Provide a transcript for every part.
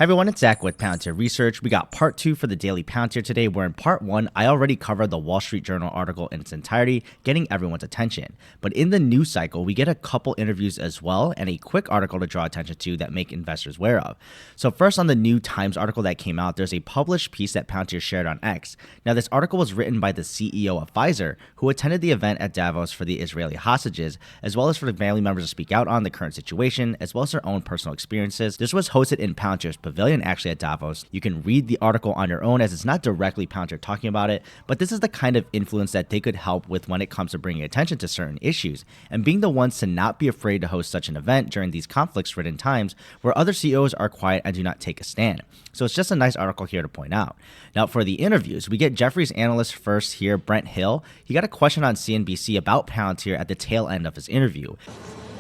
Hey everyone, it's Zach with Palantir Research. We got part 2 for the Daily Palantir today, where in part 1, I already covered the Wall Street Journal article in its entirety, getting everyone's attention. But in the news cycle, we get a couple interviews as well, and a quick article to draw attention to that make investors aware of. So first, on the New Times article that came out, there's a published piece that Palantir shared on X. Now this article was written by the CEO of Pfizer, who attended the event at Davos for the Israeli hostages, as well as for the family members to speak out on the current situation, as well as their own personal experiences. This was hosted in Palantir's pavilion actually at Davos. You can read the article on your own as it's not directly Palantir talking about it, but this is the kind of influence that they could help with when it comes to bringing attention to certain issues and being the ones to not be afraid to host such an event during these conflict-ridden times where other CEOs are quiet and do not take a stand. So it's just a nice article here to point out. Now for the interviews, we get Jefferies analyst first here, Brent Hill. He got a question on CNBC about Palantir at the tail end of his interview.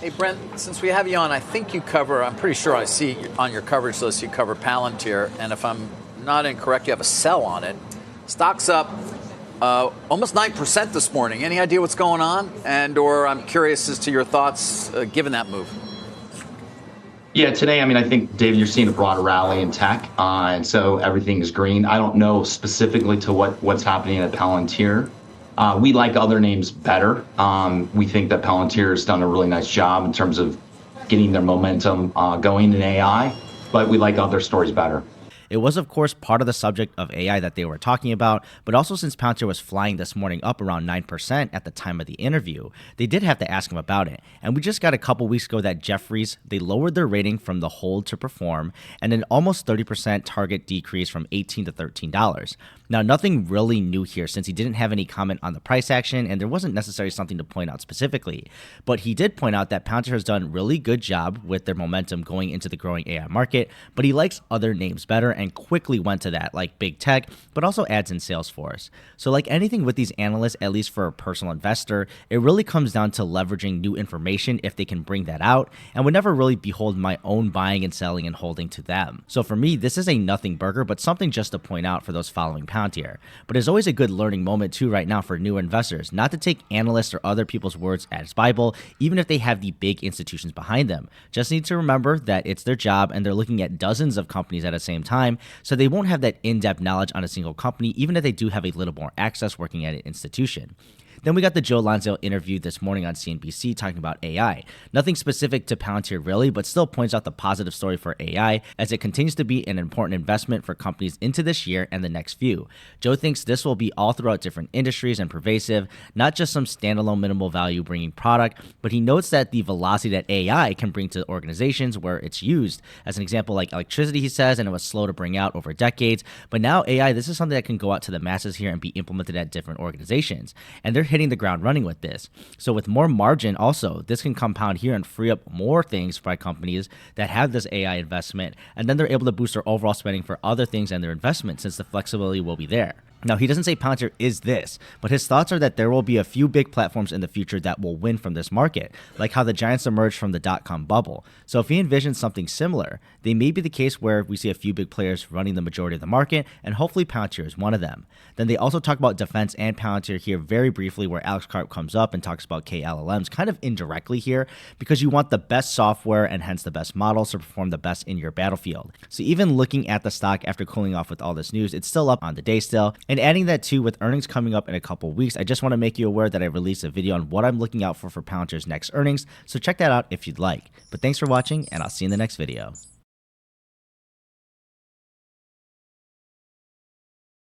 Hey, Brent, since we have you on, I think you cover, I'm pretty sure I see on your coverage list, you cover Palantir. And if I'm not incorrect, you have a sell on it. Stock's up almost 9% this morning. Any idea what's going on? Or I'm curious as to your thoughts given that move. Yeah, today, I think, David, you're seeing a broader rally in tech, and so everything is green. I don't know specifically to what's happening at Palantir. We like other names better. We think that Palantir has done a really nice job in terms of getting their momentum going in AI, but we like other stories better. It was, of course, part of the subject of AI that they were talking about, but also since Palantir was flying this morning up around 9% at the time of the interview, they did have to ask him about it. And we just got a couple weeks ago that Jefferies, they lowered their rating from the hold to perform, and an almost 30% target decrease from $18 to $13. Now, nothing really new here since he didn't have any comment on the price action, and there wasn't necessarily something to point out specifically. But he did point out that Palantir has done a really good job with their momentum going into the growing AI market, but he likes other names better and quickly went to that, like big tech, but also adds in Salesforce. So like anything with these analysts, at least for a personal investor, it really comes down to leveraging new information if they can bring that out, and would never really behold my own buying and selling and holding to them. So for me, this is a nothing burger, but something just to point out for those following Palantir. But it's always a good learning moment too right now for new investors, not to take analysts or other people's words as Bible, even if they have the big institutions behind them. Just need to remember that it's their job and they're looking at dozens of companies at the same time, so they won't have that in-depth knowledge on a single company, even if they do have a little more access working at an institution. Then we got the Joe Lonzo interview this morning on CNBC talking about AI. Nothing specific to Palantir really, but still points out the positive story for AI as it continues to be an important investment for companies into this year and the next few. Joe thinks this will be all throughout different industries and pervasive, not just some standalone minimal value bringing product, but he notes that the velocity that AI can bring to organizations where it's used, as an example like electricity, he says, and it was slow to bring out over decades, but now AI, this is something that can go out to the masses here and be implemented at different organizations. And they're hitting the ground running with this. So with more margin also, this can compound here and free up more things by companies that have this AI investment, and then they're able to boost their overall spending for other things and their investment since the flexibility will be there. Now, he doesn't say Palantir is this, but his thoughts are that there will be a few big platforms in the future that will win from this market, like how the giants emerged from the dot-com bubble. So if he envisions something similar, they may be the case where we see a few big players running the majority of the market, and hopefully Palantir is one of them. Then they also talk about defense and Palantir here very briefly, where Alex Karp comes up and talks about KLLMs kind of indirectly here, because you want the best software and hence the best models to perform the best in your battlefield. So even looking at the stock after cooling off with all this news, it's still up on the day still. And adding that too, with earnings coming up in a couple weeks, I just want to make you aware that I released a video on what I'm looking out for Palantir's next earnings, so check that out if you'd like. But thanks for watching, and I'll see you in the next video.